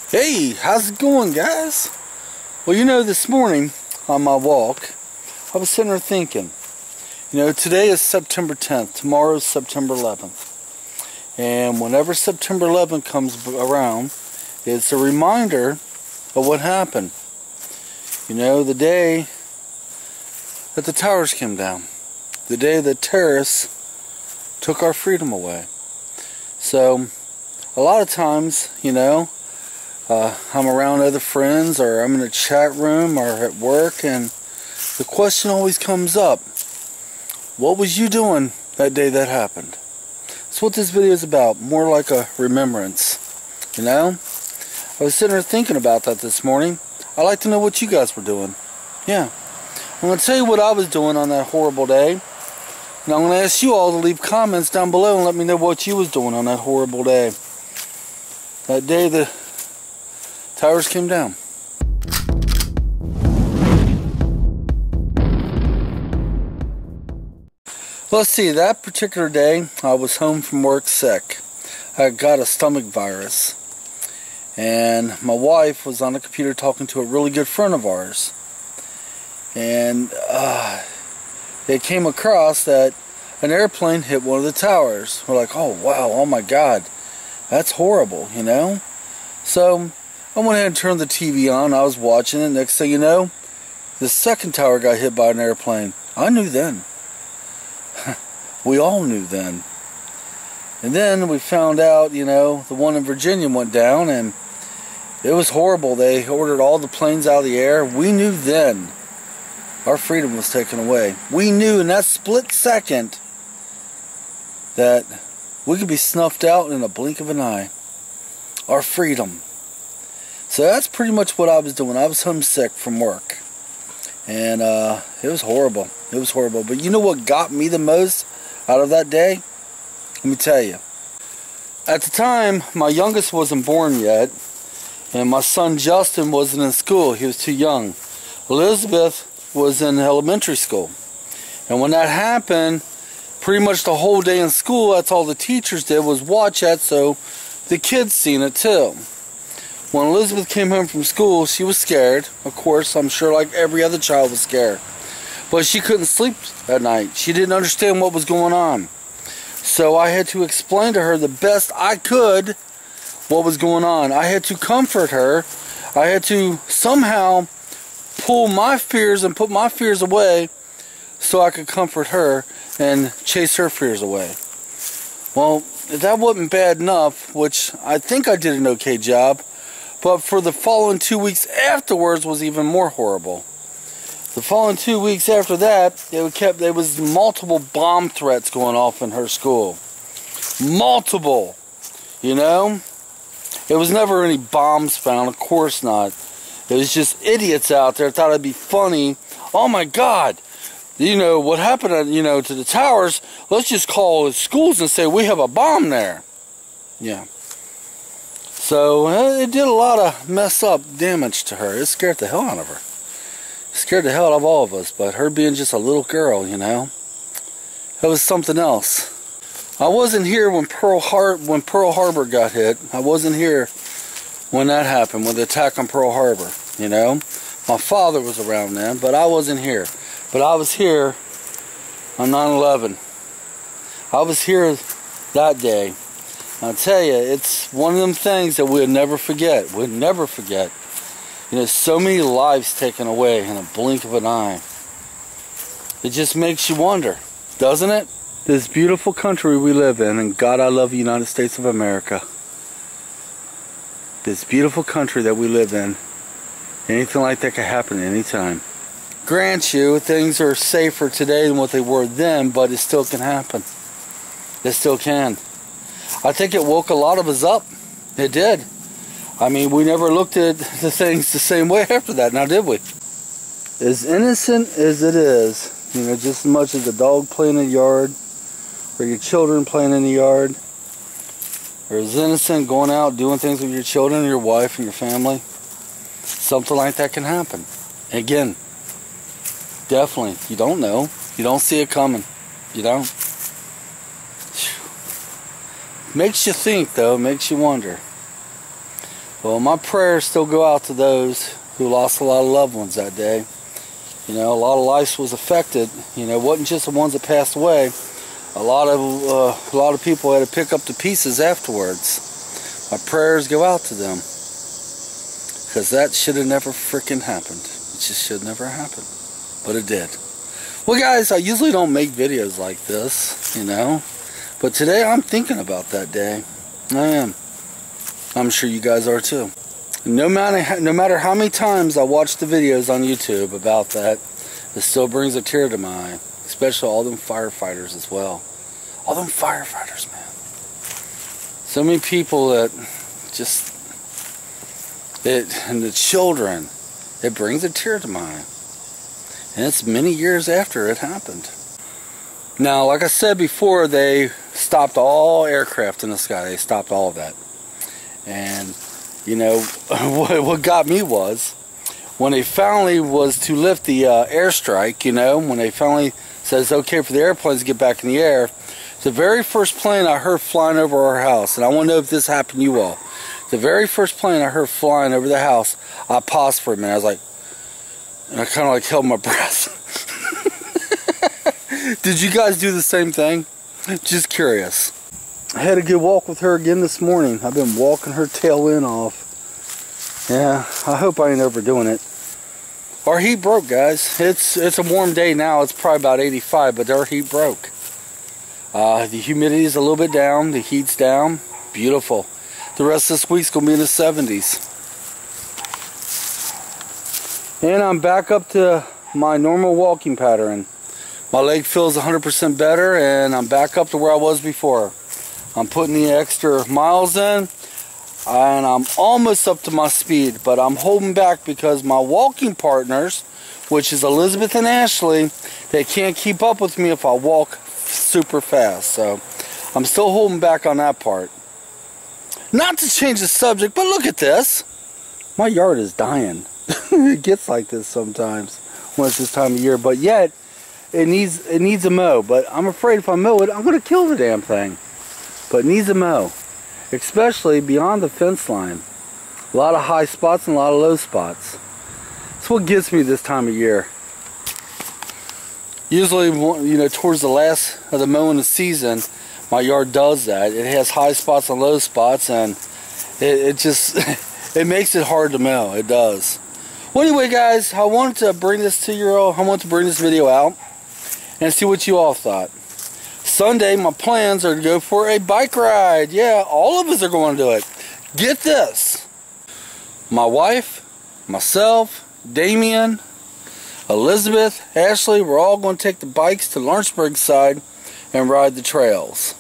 Hey, how's it going, guys? Well, you know, this morning on my walk, I was sitting there thinking, you know, today is September 10th, tomorrow is September 11th. And whenever September 11th comes around, it's a reminder of what happened. You know, the day that the towers came down, the day that terrorists took our freedom away. So, a lot of times, you know, I'm around other friends, or I'm in a chat room, or at work, and the question always comes up: what was you doing that day that happened? That's what this video is about, more like a remembrance. You know, I was sitting there thinking about that this morning. I'd like to know what you guys were doing. Yeah, I'm going to tell you what I was doing on that horrible day, and I'm going to ask you all to leave comments down below and let me know what you was doing on that horrible day. That day the towers came down. Let's see, that particular day I was home from work sick. I got a stomach virus, and my wife was on the computer talking to a really good friend of ours, and it came across that an airplane hit one of the towers. We're like, oh wow, oh my god, that's horrible, you know. So I went ahead and turned the TV on. I was watching it. Next thing you know, the second tower got hit by an airplane. I knew then. We all knew then. And then we found out, you know, the one in Virginia went down, and it was horrible. They ordered all the planes out of the air. We knew then our freedom was taken away. We knew in that split second that we could be snuffed out in a blink of an eye. Our freedom. So that's pretty much what I was doing. I was homesick from work, and it was horrible. It was horrible. But you know what got me the most out of that day? Let me tell you. At the time, my youngest wasn't born yet, and my son Justin wasn't in school. He was too young. Elizabeth was in elementary school. And when that happened, pretty much the whole day in school, that's all the teachers did was watch that, so the kids seen it too. When Elizabeth came home from school, she was scared. Of course, I'm sure like every other child was scared. But she couldn't sleep at night. She didn't understand what was going on. So I had to explain to her the best I could what was going on. I had to comfort her. I had to somehow pull my fears and put my fears away so I could comfort her and chase her fears away. Well, that wasn't bad enough, which I think I did an okay job. But for the following 2 weeks afterwards was even more horrible. The following 2 weeks after that, there was multiple bomb threats going off in her school. Multiple, you know. It was never any bombs found, of course not. It was just idiots out there thought it'd be funny. Oh my God, you know what happened? You know, to the towers. Let's just call the schools and say we have a bomb there. Yeah. So it did a lot of mess up damage to her. It scared the hell out of her. It scared the hell out of all of us. But her being just a little girl, you know, it was something else. I wasn't here when Pearl Harbor got hit. I wasn't here when that happened, when the attack on Pearl Harbor. You know, my father was around then, but I wasn't here. But I was here on 9/11. I was here that day. I'll tell you, it's one of them things that we'll never forget. We'll never forget. You know, so many lives taken away in a blink of an eye. It just makes you wonder, doesn't it? This beautiful country we live in, and God, I love the United States of America. This beautiful country that we live in, anything like that could happen at any time. Grant you, things are safer today than what they were then, but it still can happen. It still can. I think it woke a lot of us up. It did. I mean, we never looked at the things the same way after that, now did we? As innocent as it is, you know, just as much as a dog playing in the yard, or your children playing in the yard, or as innocent going out doing things with your children, your wife, and your family, something like that can happen. Again, definitely, you don't know. You don't see it coming. You don't. Makes you think, though, makes you wonder. Well, my prayers still go out to those who lost a lot of loved ones that day. You know, a lot of lives was affected. You know, it wasn't just the ones that passed away. A lot of people had to pick up the pieces afterwards. My prayers go out to them, because that should have never freaking happened. It just should never happen, but it did. Well, guys, I usually don't make videos like this, you know, but today I'm thinking about that day. I am. I'm sure you guys are too. No matter how many times I watch the videos on YouTube about that, it still brings a tear to my eye. Especially all them firefighters as well. All them firefighters, man. So many people that just, and the children, it brings a tear to my eye. And it's many years after it happened. Now, like I said before, they stopped all aircraft in the sky. They stopped all of that. And, you know, what got me was, when they finally was to lift the airstrike, you know, when they finally says okay for the airplanes to get back in the air, the very first plane I heard flying over our house, and I want to know if this happened to you all. The very first plane I heard flying over the house, I paused for a minute. I was like, and I kind of like held my breath. Did you guys do the same thing? Just curious. I had a good walk with her again this morning. I've been walking her tail end off. Yeah, I hope I ain't overdoing it. Our heat broke, guys. It's a warm day now. It's probably about 85, but our heat broke. The humidity is a little bit down. The heat's down. Beautiful. The rest of this week's going to be in the 70s. And I'm back up to my normal walking pattern. My leg feels 100% better, and I'm back up to where I was before. I'm putting the extra miles in, and I'm almost up to my speed, but I'm holding back because my walking partners, which is Elizabeth and Ashley, they can't keep up with me if I walk super fast. So I'm still holding back on that part. Not to change the subject, but look at this. My yard is dying. It gets like this sometimes when it's this time of year, but yet it needs a mow. But I'm afraid if I mow it, I'm going to kill the damn thing. But it needs a mow, especially beyond the fence line. A lot of high spots and a lot of low spots. That's what gets me this time of year. Usually, you know, towards the last of the mowing season, my yard does that. It has high spots and low spots, and it just it makes it hard to mow. It does. Well, anyway, guys, I wanted to bring this to you all. I want to bring this video out and see what you all thought. Sunday, my plans are to go for a bike ride. Yeah, all of us are going to do it. Get this. My wife, myself, Damien, Elizabeth, Ashley, we're all going to take the bikes to Lawrenceburg side and ride the trails.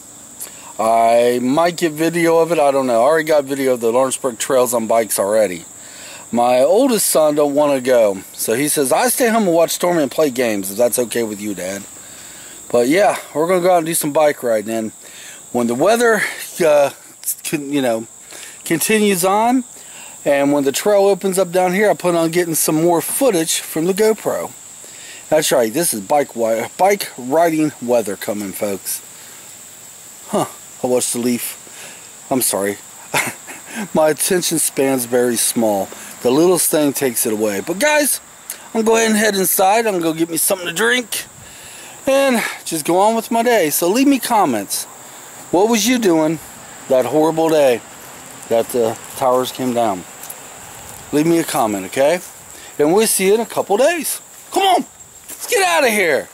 I might get video of it. I don't know. I already got video of the Lawrenceburg trails on bikes already. My oldest son don't want to go. So he says, I stay home and watch Stormy and play games, if that's okay with you, Dad. But yeah, we're going to go out and do some bike riding. And when the weather, you know, continues on, and when the trail opens up down here, I plan on getting some more footage from the GoPro. That's right, this is bike riding weather coming, folks. Huh, I watched the leaf. I'm sorry. My attention span's very small. The littlest thing takes it away. But guys, I'm going to go ahead and head inside. I'm going to go get me something to drink and just go on with my day. So leave me comments. What was you doing that horrible day that the towers came down? Leave me a comment, okay? And we'll see you in a couple days. Come on, let's get out of here.